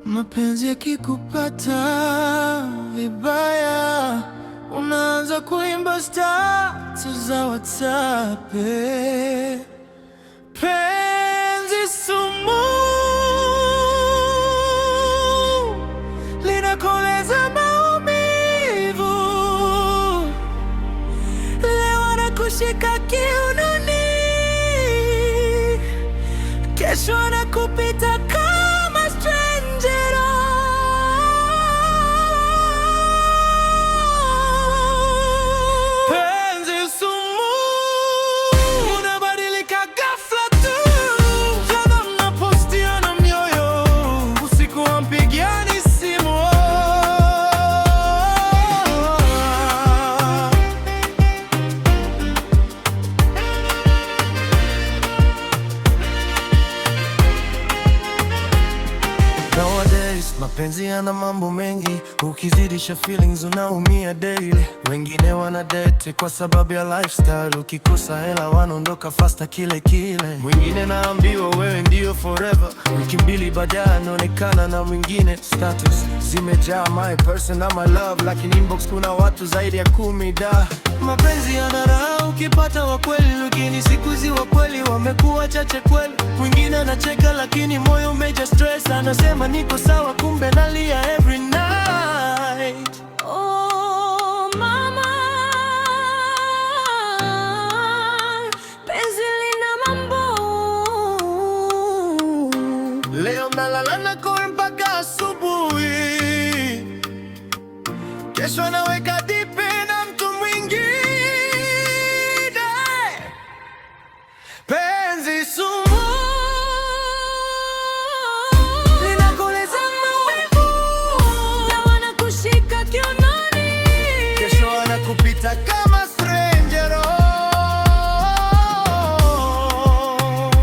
Mapenzi yakikupata vibaya, unaanza kuimba status za WhatsApp. Penzi sumu, linakoleza maumivu. Leo anakushika kiunoni, kesho anakupita kama stranger. Penzi sumu, unabadilika ghafla tu. Jana mnapostiana mioyo, usiku hampigiani simu. Nowadays mapenzi yana mambo mengi, ukizidisha feelings unaumia daily. Wengine wanadate kwa sababu ya lifestyle, ukikosa hela wanaondoka faster kile kile. Mwingine naambiwa wewe ndio forever, wiki mbili baadaye anaonekana na mwingine. Status zimejaa my person na my love, lakini inbox kuna watu zaidi ya 10 da. Mapenzi yana raha ukipata wa kweli, lakini siku hizi wa kweli wamekuwa chache kweli. Mwingine anacheka lakini moyo umejaa stress, anasema niko sawa kumbe nalia every night. Oh mama, penzi lina mambo. Leo nalalana kwa mpaka asubuhi, kesho anaweka dipe na mtu mwingine. Penzi sumu, linakoleza maumivu. Leo anakushika kiunoni, kesho anakupita kama stranger.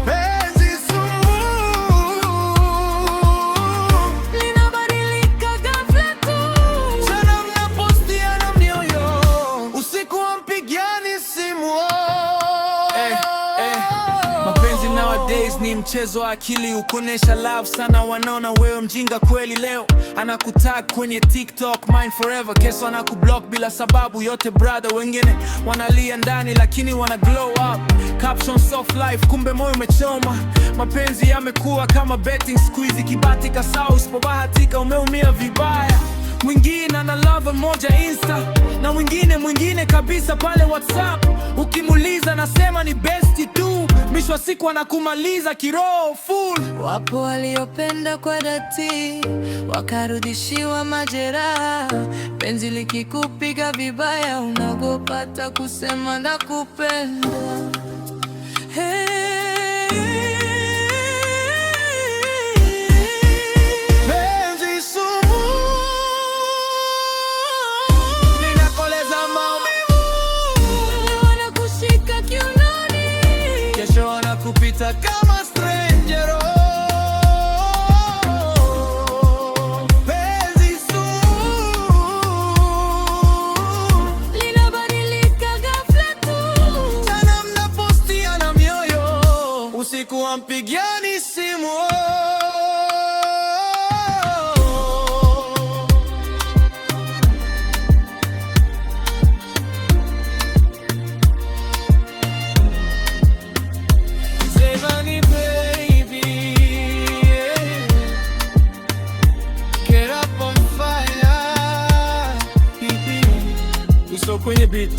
Penzi sumu, linabadilika ghafla tu. jana mnapostiana mioyo, usiku hampigiani simu. Mapenzi nowadays ni mchezo wa akili, ukuonesha love sana wanaona wewe mjinga kweli. Leo anakutag kwenye TikTok mine forever, kesho anakublock bila sababu yote brother. Wengine wanalia ndani lakini wana glow up, caption soft life kumbe moyo umechoma. Mapenzi yamekuwa kama betting squeeze, kibatika sawa usipobahatika umeumia vibaya. Mwingine ana love moja Insta na mwingine kabisa pale WhatsApp. Ukimuuliza nasema ni besti tu, mwisho wa siku anakumaliza kiroho full. Wapo waliopenda kwa dhati, wakarudishiwa majeraha. Penzi likikupiga vibaya, unagopata kusema nakupenda. Penzi sumu, linakoleza maumivu. Leo anakushika kiunoni, Kesho anakupita kama stranger. Penzi sumu, linabadilika ghafla tu. jana mnapostiana mioyo, usiku hampigiani simu. Zevani baby, get up on fire. Uso kwenye beat.